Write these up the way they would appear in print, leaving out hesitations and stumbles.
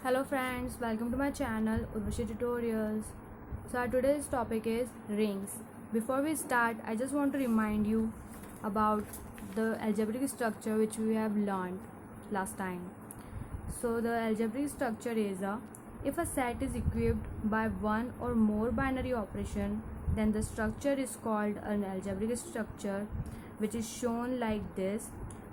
Hello friends, welcome to my channel Urvashi Tutorials. So our today's topic is rings. Before we start, I just want to remind you about the algebraic structure which we have learned last time. So the algebraic structure is if a set is equipped by one or more binary operation, then the structure is called an algebraic structure which is shown like this.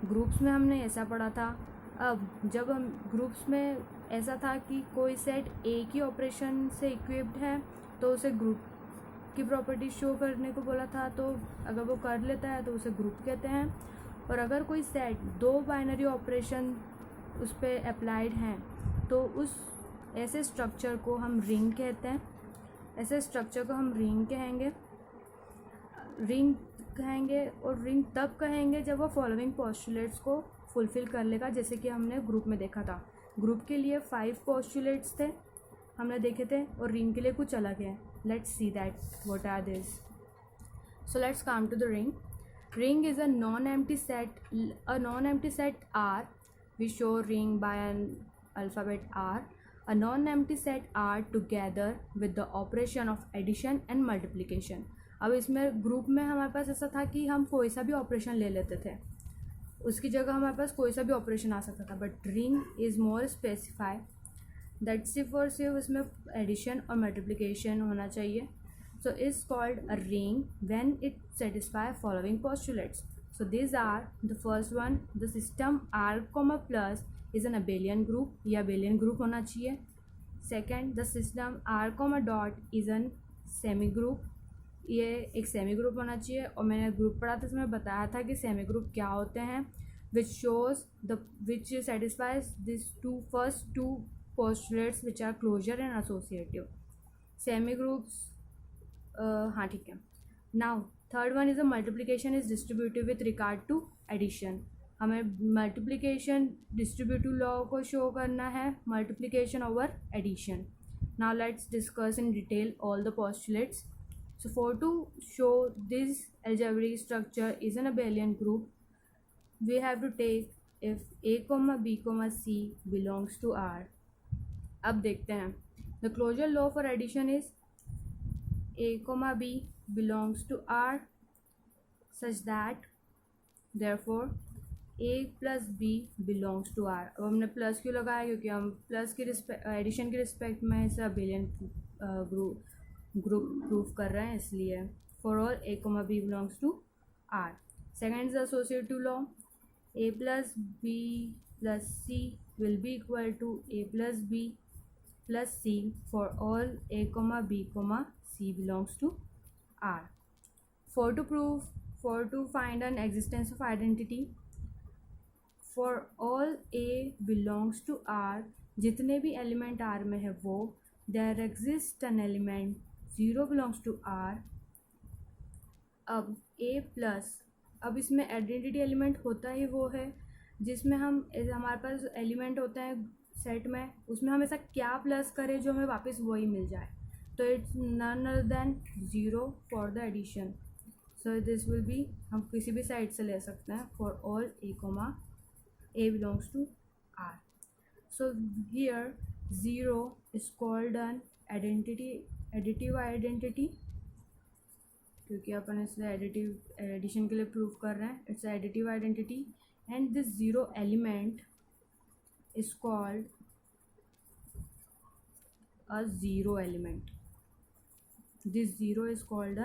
Groups में हमने ऐसा पढ़ा था. अब जब हम groups में ऐसा था कि कोई सेट एक ही ऑपरेशन से इक्विप्ड है तो उसे ग्रुप की प्रॉपर्टी शो करने को बोला था. तो अगर वो कर लेता है तो उसे ग्रुप कहते हैं. और अगर कोई सेट दो बाइनरी ऑपरेशन उस पर अप्लाइड हैं तो उस ऐसे स्ट्रक्चर को हम रिंग कहते हैं. ऐसे स्ट्रक्चर को हम रिंग कहेंगे और रिंग तब कहेंगे जब वो फॉलोइंग पोस्टुलेट्स को फुलफिल कर लेगा, जैसे कि हमने ग्रुप में देखा था. ग्रुप के लिए 5 पोस्टुलेट्स थे हमने देखे थे और रिंग के लिए कुछ अलग है. Let's see that what are this. So let's come to the ring. Ring is a non-empty set R. We show ring by an alphabet R. A non-empty set R together with the operation of addition and multiplication. अब इसमें group में हमारे पास ऐसा था कि हम कोई सा भी ऑपरेशन ले लेते थे, उसकी जगह हमारे पास कोई सा भी ऑपरेशन आ सकता था. But ring is more specify that सिर्फ और सिर्फ इसमें एडिशन और मल्टीप्लिकेशन होना चाहिए. So is called a ring when it satisfy following postulates. So these are the first one, the system R comma plus is an abelian group. ये abelian group होना चाहिए. Second, the system R comma dot is an semi group. ये एक semi group होना चाहिए. और मैंने group पढ़ा था इसमें बताया था कि सेमी ग्रुप क्या होते हैं. which satisfies these first two postulates which are closure and associative. Semi groups हाँ ठीक है. Now third one is a multiplication is distributive with regard to addition. हमें मल्टीप्लिकेशन डिस्ट्रीब्यूटिव लॉ को शो करना है, multiplication over addition. Now let's discuss in detail all the postulates. So for to show this algebraic structure is an abelian group, we have to take if a comma b comma c belongs to R. अब देखते हैं. The closure law for addition is a comma b belongs to R such that therefore a plus b belongs to R. अब हमने plus क्यों लगाया, क्योंकि हम plus की एडिशन के रिस्पेक्ट में इसे अबेलियन ग्रुप प्रूफ कर रहे हैं, इसलिए for all a comma b belongs to R. Second is associative law. a plus b plus c will be equal to a plus b plus c for all a comma b comma C belongs to R. For to find an existence of identity for all A belongs to R, जितने भी element R में है वो there exists an element 0 belongs to R. अब A plus, अब इसमें identity element होता ही वो है जिसमें हम हमारे पास एलिमेंट होते हैं सेट में, उसमें हम ऐसा क्या प्लस करें जो हमें वापस वही मिल जाए. तो it's none other than 0 for the addition. So this will be, हम किसी भी साइड से ले सकते हैं for all A comma A belongs to R. So here 0 is called an additive identity, क्योंकि अपन इसे एडिशन के लिए प्रूव कर रहे हैं. It's additive identity and this 0 element is called a zero element. This 0 is called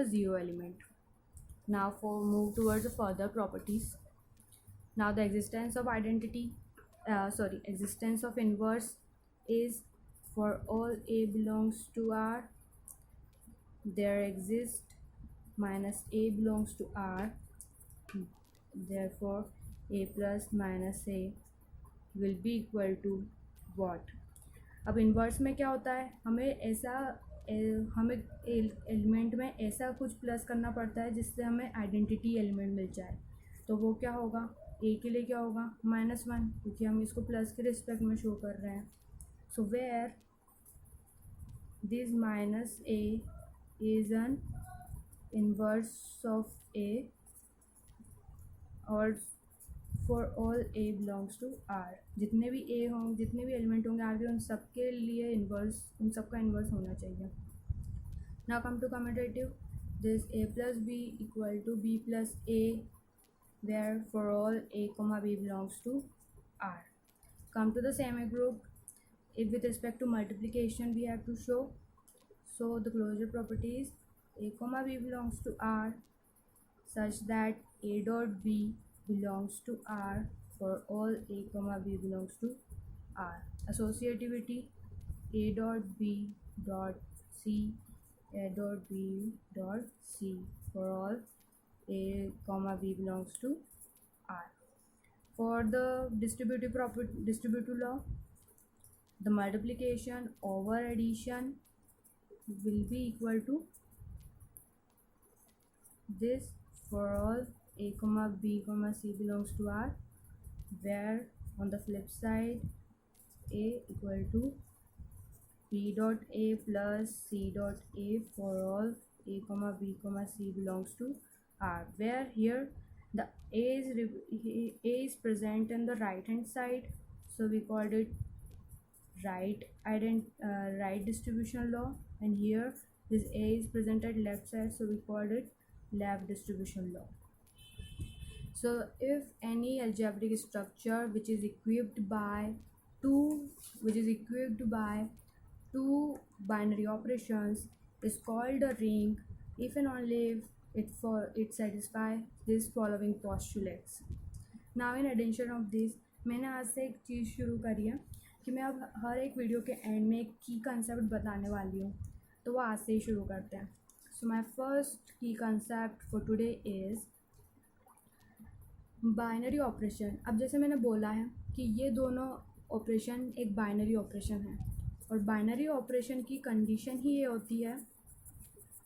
a zero element. Now for move towards the further properties. Now the existence of existence of inverse is for all A belongs to R, there exists minus A belongs to R, therefore A plus minus A will be equal to what? अब inverse में क्या होता है, हमें element में ऐसा कुछ plus करना पड़ता है जिससे हमें आइडेंटिटी एलिमेंट मिल जाए. तो वो क्या होगा, ए के लिए क्या होगा -1, क्योंकि हम इसको प्लस के रिस्पेक्ट में शो कर रहे हैं. So where this minus A is an inverse of A, और for all A belongs to R, जितने भी ए हों, जितने भी एलिमेंट होंगे आर के, उन सब के लिए इन्वर्स, उन सब का इन्वर्स होना चाहिए. Now come to commutative. This a plus b equal to b plus a, where for all a comma b belongs to R. Come to the semi group. If with respect to multiplication we have to show, so the closure property is a comma b belongs to R such that a dot b belongs to R for all a comma b belongs to R. Associativity, a dot b dot c, a dot b dot c for all a comma b belongs to R. For the distributive law, the multiplication over addition will be equal to this for all a comma b comma c belongs to R, where on the flip side a equal to b dot a plus c dot a for all a comma b comma c belongs to R, where here the a is present in the right hand side, so we called it right distribution law, and here this a is present at left side, so we called it left distribution law. So if any algebraic structure which is equipped by two binary operations is called a ring if and only if it satisfy these following postulates. Now in addition of this, मैंने आज से एक चीज़ शुरू करी है कि मैं अब हर एक वीडियो के एंड में एक की कंसेप्ट बताने वाली हूँ, तो वो आज से ही शुरू करते हैं. सो माय फर्स्ट की concept for today is binary operation. अब जैसे मैंने बोला है कि ये दोनों ऑपरेशन एक बाइनरी ऑपरेशन है, और बाइनरी ऑपरेशन की कंडीशन ही ये होती है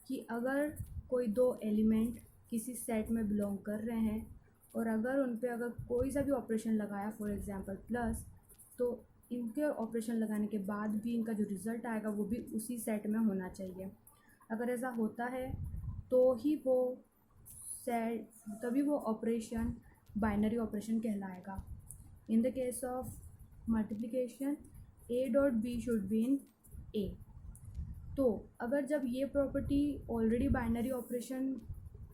कि अगर कोई दो एलिमेंट किसी सेट में बिलोंग कर रहे हैं और अगर उन पे अगर कोई सा भी ऑपरेशन लगाया, फॉर एग्जांपल प्लस, तो इनके ऑपरेशन लगाने के बाद भी इनका जो रिज़ल्ट आएगा वो भी उसी सेट में होना चाहिए. अगर ऐसा होता है तो ही वो सेट, तभी वो ऑपरेशन बाइनरी ऑपरेशन कहलाएगा. In the case of multiplication a dot B should be in a. तो अगर जब ये property already binary operation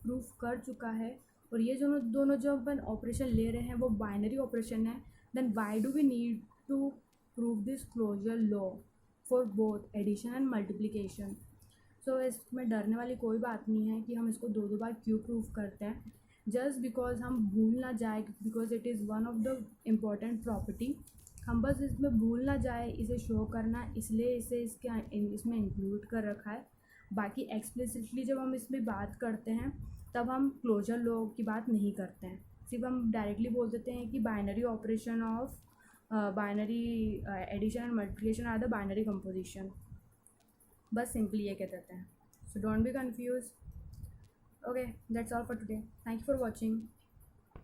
proof कर चुका है और ये दोनों जो अपन ऑपरेशन ले रहे हैं वो बाइनरी ऑपरेशन है, then why do we need to prove this closure law for both addition and multiplication. So इसमें डरने वाली कोई बात नहीं है कि हम इसको दो बार क्यों प्रूफ करते हैं, जस्ट बिकॉज हम भूल ना जाए, because it is one of the important property. हम बस इसमें भूल ना जाए इसे शो करना, इसलिए इसे इसमें इंक्लूड कर रखा है. बाकी एक्सप्लिसिटली जब हम इसमें बात करते हैं तब हम क्लोजर लॉ की बात नहीं करते हैं, सिर्फ हम डायरेक्टली बोल देते हैं कि binary operation of binary addition and multiplication are the binary composition. बस सिंपली ये कह देते हैं. So don't be confuse. Okay, that's all for today. Thank you for watching.